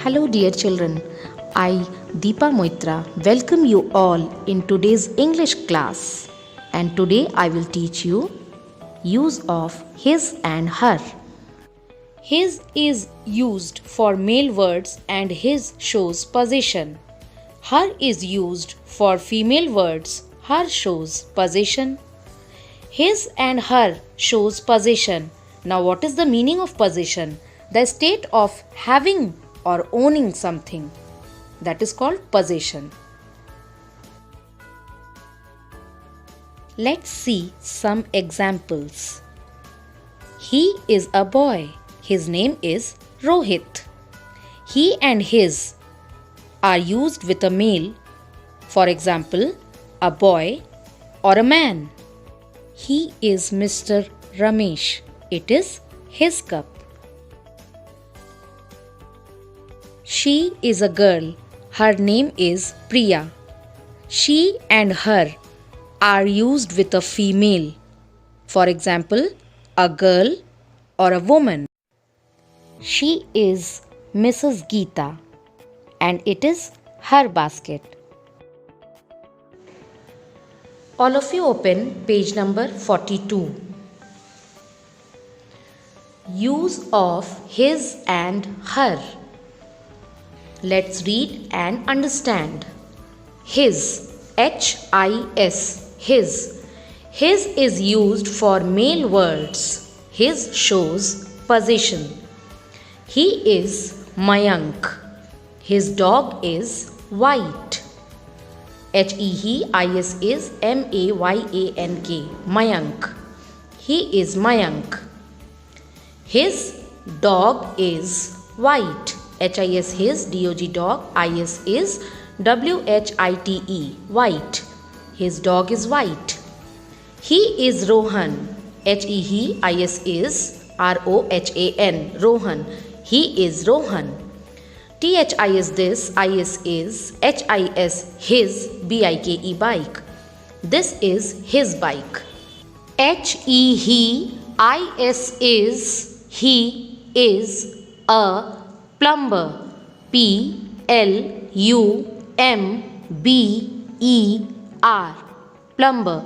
Hello, dear children. I, Deepa Moitra, welcome you all in today's English class. And today I will teach you use of his and her. His is used for male words and his shows possession. Her is used for female words. Her shows possession. His and her shows possession. Now, what is the meaning of possession? The state of having or owning something. That is called possession. Let's see some examples. He is a boy. His name is Rohit. He and his are used with a male. For example, a boy or a man. He is Mr. Ramesh. It is his cup. She is a girl. Her name is Priya. She and her are used with a female. For example, a girl or a woman. She is Mrs. Geeta and it is her basket. All of you open page number 42. Use of his and her. Let's read and understand. His, H-I-S, his. His is used for male words. His shows possession. He is Mayank. His dog is white. H-E-I-S is M-A-Y-A-N-K. Mayank. He is Mayank. His dog is white. H-I-S his, D-O-G dog, I-S is W-H-I-T-E, white. His dog is white. He is Rohan. H-E-I-S is R-O-H-A-N, Rohan. He is Rohan. T-H-I-S this, I-S is H-I-S his, B-I-K-E bike. This is his bike. H-E-I-S is he is a plumber. P-L-U-M-B-E-R, plumber.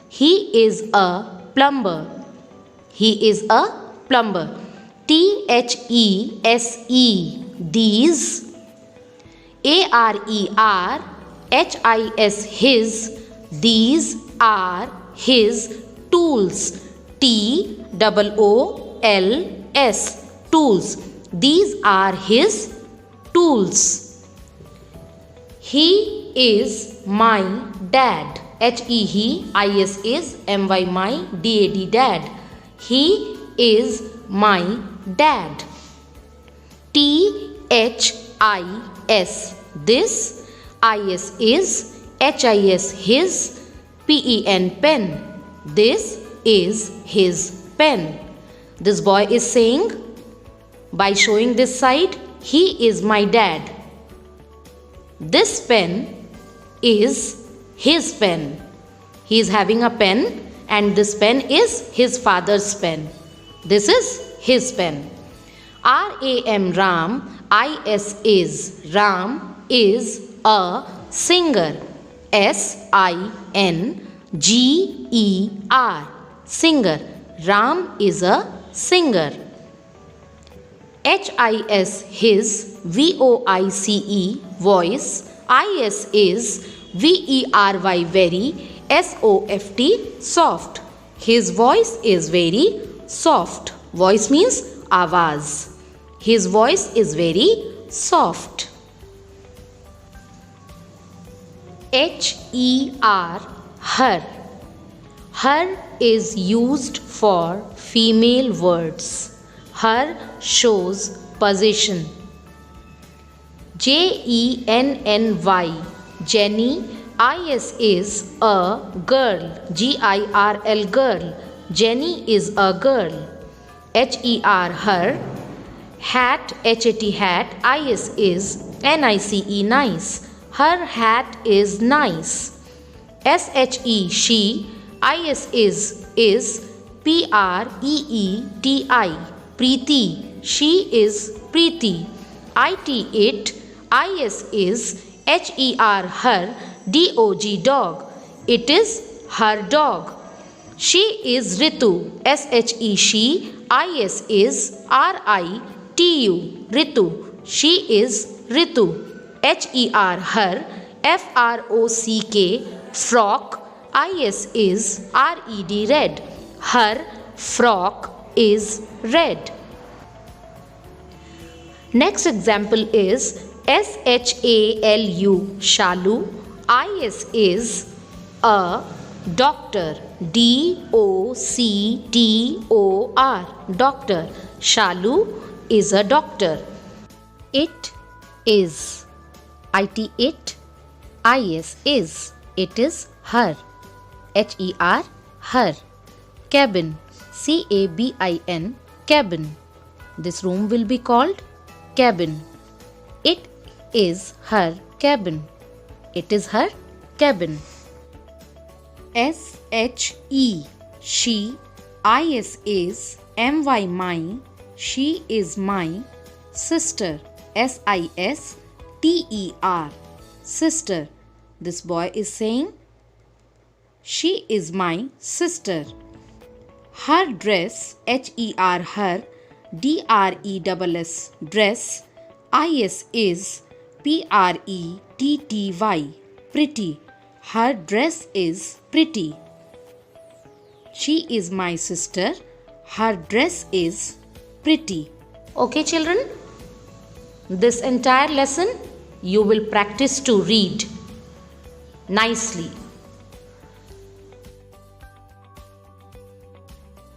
He is a plumber. He is a plumber. T-H-E-S-E, these. A-R-E-R-H-I-S, his. These are his tools. T-O-O-L-S, tools. These are his tools. He is my dad. H-E-I-S is M-Y, my, D-A-D, dad. He is my dad. T-H-I-S, this. I-S is H-I-S, his. P-E-N, pen. This is his pen. This boy is saying, by showing this side, he is my dad. This pen is his pen. He is having a pen and this pen is his father's pen. This is his pen. R-A-M, Ram. I-S is Ram is a singer. S-I-N-G-E-R, singer. Ram is a singer. H-I-S, his, V-O-I-C-E, voice. I-S is V-E-R-Y, very, S-O-F-T, soft. His voice is very soft. Voice means awaz. His voice is very soft. H-E-R, her. Her is used for female words. Her shows possession. J-E-N-N-Y, Jenny. I-S is a girl. G-I-R-L, girl. Jenny is a girl. H-E-R, her. Hat, H-A-T, hat. I-S is N-I-C-E, nice. Her hat is nice. S-H-E, she. I-S is P-R-E-E-T-I, Preeti. She is Preeti. IT it, IS is, HER her, DOG dog. It is her dog. She is Ritu, SHE she, IS is, RITU, Ritu. She is Ritu. HER her, FROCK, frock, IS is, RED red. Her frock is red. Next example is SHALU, Shalu. IS is a doctor, DOCTOR, doctor. Shalu is a doctor. It is, IT it, IS is, it is her, HER her. Cabin, CABIN, cabin. This room will be called cabin. It is her cabin. It is her cabin. SHE, she. IS is, MY my. She is my sister. SISTER, sister. This boy is saying, she is my sister. Her dress, HER her, DRESS, dress. IS is, PRETTY, pretty. Her dress is pretty. She is my sister. Her dress is pretty. Okay, children? This entire lesson you will practice to read nicely.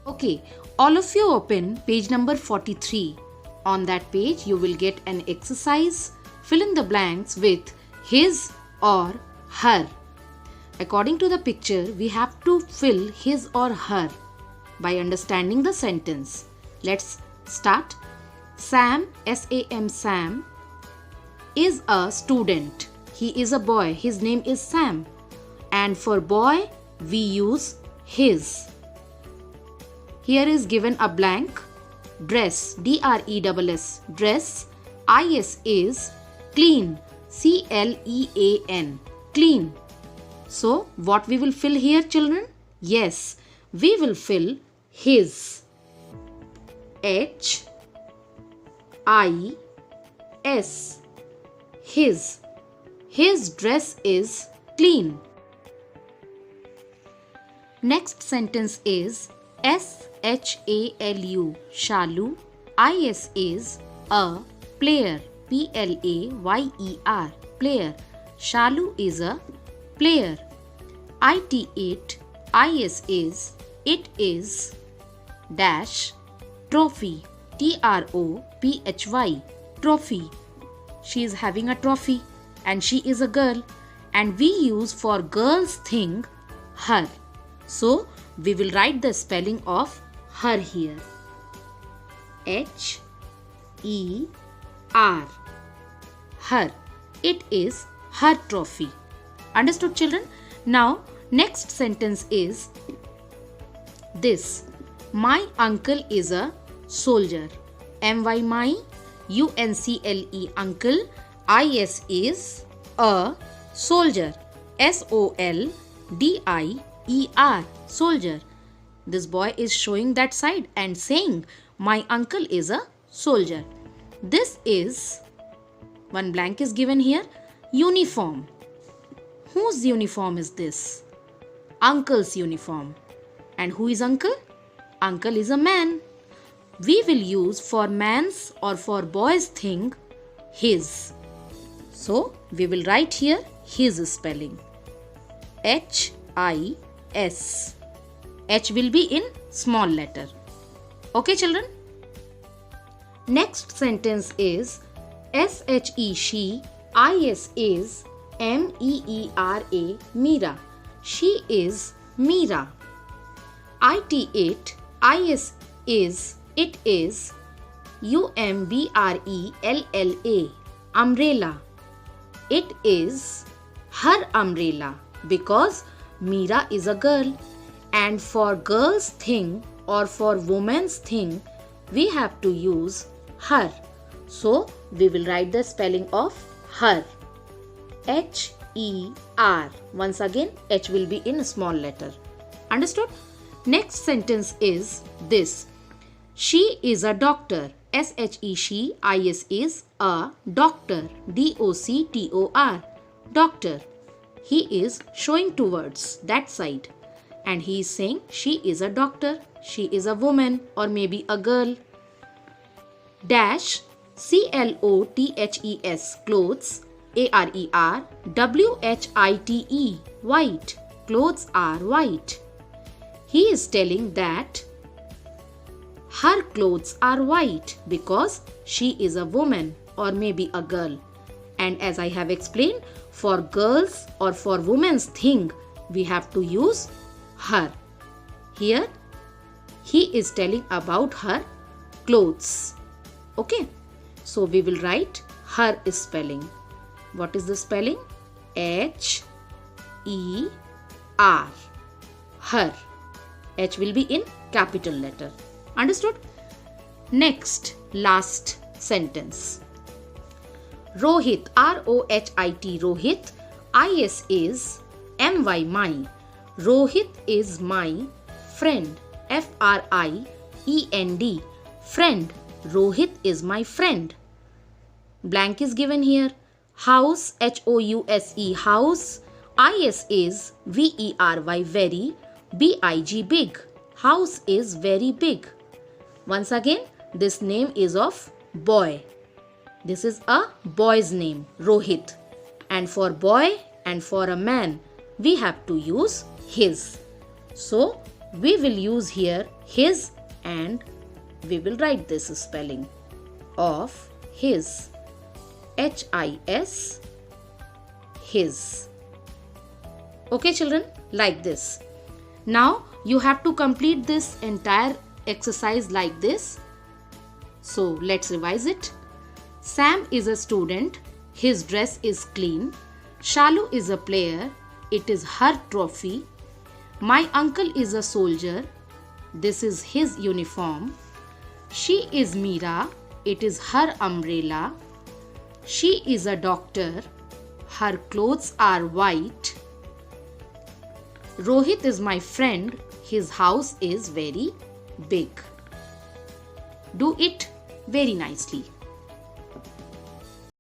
Okay, all of you open page number 43. On that page you will get an exercise. Fill in the blanks with his or her. According to the picture, we have to fill his or her by understanding the sentence. Let's start. Sam, SAM, Sam is a student. He is a boy. His name is Sam. And for boy, we use his. Here is given a blank. Dress, DRESS, dress. IS is clean, CLEAN, clean. So, what we will fill here, children? Yes, we will fill his. HIS, his. His dress is clean. Next sentence is SHALU, Shalu. IS is a player, PLAYER, player. Shalu is a player. IT it, IS is, it is dash trophy, TROPHY, trophy. She is having a trophy and she is a girl, and we use for girls thing her. So we will write the spelling of her here. HER, her. It is her trophy. Understood, children? Now next sentence is this. My uncle is a soldier. MY my, UNCLE, uncle. IS is a soldier, SOLDIER, soldier. This boy is showing that side and saying, my uncle is a soldier. This is, one blank is given here, uniform. Whose uniform is this? Uncle's uniform. And who is uncle? Uncle is a man. We will use for man's or for boy's thing his. So we will write here his spelling. HIS. H will be in small letter. Okay, children? Next sentence is SHE, she. IS is, MEERA, Meera. She is Meera. IT it, IS is, it is, UMBRELLA, umbrella. It is her umbrella because Meera is a girl, and for girl's thing or for woman's thing we have to use her. So we will write the spelling of her. H-E-R. Once again, H will be in a small letter. Understood? Next sentence is this. She is a doctor. S-H-E, she, I-S is a doctor. D-O-C-T-O-R. Doctor. He is showing towards that side. And he is saying she is a doctor. She is a woman or maybe a girl. Dash. C-L-O-T-H-E-S. Clothes. A-R-E-R. W-H-I-T-E. White. Clothes are white. He is telling that her clothes are white because she is a woman or maybe a girl. And as I have explained, for girls or for women's thing, we have to use her. Here, he is telling about her clothes. Okay, so we will write her spelling. What is the spelling? H-E-R. Her. H will be in capital letter. Understood? Next, last sentence. Rohit, R-O-H-I-T, Rohit. I-S is M-Y, my. Rohit is my friend. F-R-I-E-N-D. Friend. Rohit is my friend. Blank is given here. House, H-O-U-S-E, house. I-S is V-E-R-Y, very. B-I-G, big. House is very big. Once again, this name is of boy. This is a boy's name, Rohit. And for boy and for a man, we have to use his. So, we will use here his and we will write this spelling of his. H-I-S, his. Okay children, like this. Now, you have to complete this entire exercise like this. So, let's revise it. Sam is a student. His dress is clean. Shalu is a player. It is her trophy. My uncle is a soldier. This is his uniform. She is Meera. It is her umbrella. She is a doctor. Her clothes are white. Rohit is my friend. His house is very big. Do it very nicely.